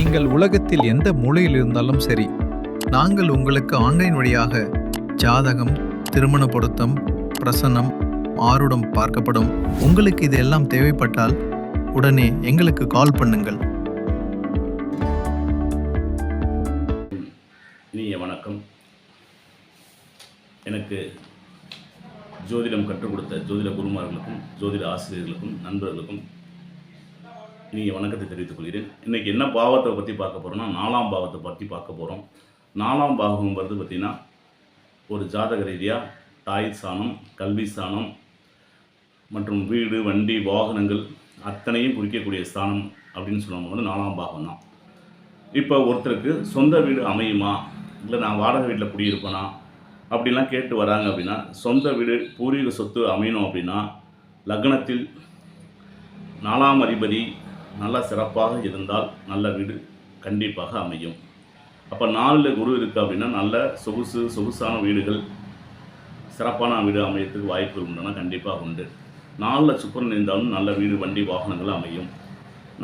நீங்கள் உலகத்தில் எந்த மூலையில் இருந்தாலும் சரி, நாங்கள் உங்களுக்கு ஆன்லைன் வழியாக ஜாதகம், திருமண பொருத்தம், பிரசன்னம், ஆருடம் பார்க்கப்படும். உங்களுக்கு இது எல்லாம் தேவைப்பட்டால் உடனே எங்களுக்கு கால் பண்ணுங்கள். இனிய வணக்கம். எனக்கு ஜோதிடம் கற்றுக் கொடுத்த ஜோதிட குருமார்களுக்கும் ஜோதிட ஆசிரியர்களுக்கும் நண்பர்களுக்கும் இனிய வணக்கத்தை தெரிவித்துக் கொள்கிறேன். இன்றைக்கி என்ன பாவத்தை பற்றி பார்க்க போகிறோம்னா, 4ஆம் பாவத்தை பற்றி பார்க்க போகிறோம். 4ஆம் பாவங்கிறது பார்த்திங்கன்னா ஒரு ஜாதக ரீதியாக தாய் ஸ்தானம், கல்வி ஸ்தானம் மற்றும் வீடு, வண்டி, வாகனங்கள் அத்தனையும் குறிக்கக்கூடிய ஸ்தானம் அப்படின்னு சொல்லும்போது 4ஆம் பாகம் தான். இப்போ ஒருத்தருக்கு சொந்த வீடு அமையுமா, இல்லை நான் வாடகை வீட்டில் குடியிருப்பேனா அப்படிலாம் கேட்டு வராங்க. அப்படின்னா சொந்த வீடு, பூர்வீக சொத்து அமையணும் அப்படின்னா லக்னத்தில் 4ஆம் அதிபதி நல்லா சிறப்பாக இருந்தால் நல்ல வீடு கண்டிப்பாக அமையும். அப்போ 4ல் குரு இருக்குது அப்படின்னா நல்ல சொகுசான வீடுகள், சிறப்பான வீடு அமையத்துக்கு வாய்ப்புகள் உண்டுன்னா கண்டிப்பாக உண்டு. 4ல் சுக்கிரன் இருந்தாலும் நல்ல வீடு, வண்டி, வாகனங்கள் அமையும்.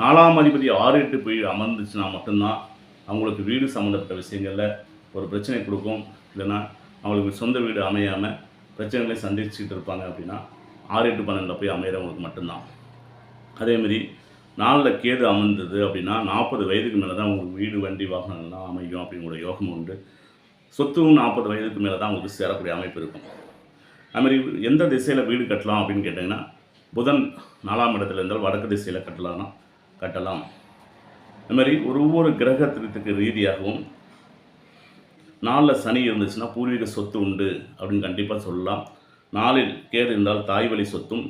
4ஆம் அதிபதி 6, 8 போய் அமர்ந்துச்சுன்னா மட்டும்தான் அவங்களுக்கு வீடு சம்மந்தப்பட்ட விஷயங்களில் ஒரு பிரச்சனை கொடுக்கும். இல்லைன்னா அவங்களுக்கு சொந்த வீடு அமையாமல் பிரச்சனைகளை சந்திச்சுக்கிட்டு இருப்பாங்க. அப்படின்னா 6, 8, 12 போய் அமைகிறவங்களுக்கு மட்டும்தான். அதேமாரி 4ல் கேது அமர்ந்தது அப்படின்னா 40 வயதுக்கு மேலே தான் உங்களுக்கு வீடு, வண்டி, வாகனங்கள்லாம் அமையும் அப்படிங்கிற யோகம் உண்டு. சொத்தும் 40 வயதுக்கு மேலே தான் உங்களுக்கு சேரக்கூடிய அமைப்பு இருக்கும். அதுமாதிரி எந்த திசையில் வீடு கட்டலாம் அப்படின்னு கேட்டிங்கன்னா, புதன் 4ஆம் இடத்துல இருந்தால் வடக்கு திசையில் கட்டலாம். அதுமாதிரி ஒவ்வொரு கிரகத்திற்கு ரீதியாகவும் 4ல் சனி இருந்துச்சுன்னா பூர்வீக சொத்து உண்டு அப்படின்னு கண்டிப்பாக சொல்லலாம். 4ல் கேது இருந்தால் தாய் வழி சொத்தும்,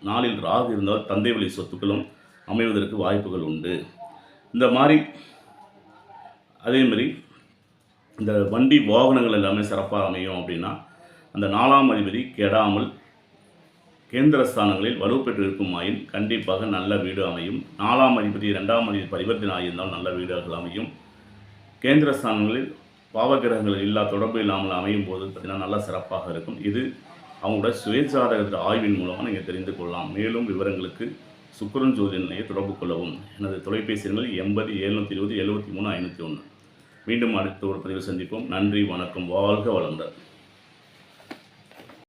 4ல் ராகு இருந்தால் தந்தை வழி சொத்துக்களும் அமைவதற்கு வாய்ப்புகள் உண்டு. இந்த மாதிரி அதேமாதிரி இந்த வண்டி, வாகனங்கள் எல்லாமே சிறப்பாக அமையும் அப்படின்னா அந்த 4ஆம் அதிபதி கெடாமல் கேந்திர ஸ்தானங்களில் வலுப்பெற்று இருக்குமாயின் கண்டிப்பாக நல்ல வீடு அமையும். 4ஆம் அதிபதி 2ஆம் அதிபதி பரிவர்த்தனை ஆகியிருந்தால் நல்ல வீடுகள் அமையும். கேந்திர ஸ்தானங்களில் பாவகிரகங்கள் இல்லா தொடர்பு இல்லாமல் அமையும் போது பார்த்திங்கன்னா நல்லா சிறப்பாக இருக்கும். இது அவங்களோட சுயஜாதகத்தில் ஆய்வின் மூலமாக நீங்கள் தெரிந்து கொள்ளலாம். மேலும் விவரங்களுக்கு சுக்கிரன் ஜோதிடனையை தொடர்பு கொள்ளவும். எனது தொலைபேசி எண்கள் 80 720 73 501. மீண்டும் அடுத்த ஒரு பதிவில் சந்திப்போம். நன்றி, வணக்கம், வாழ்க வளமுடன்.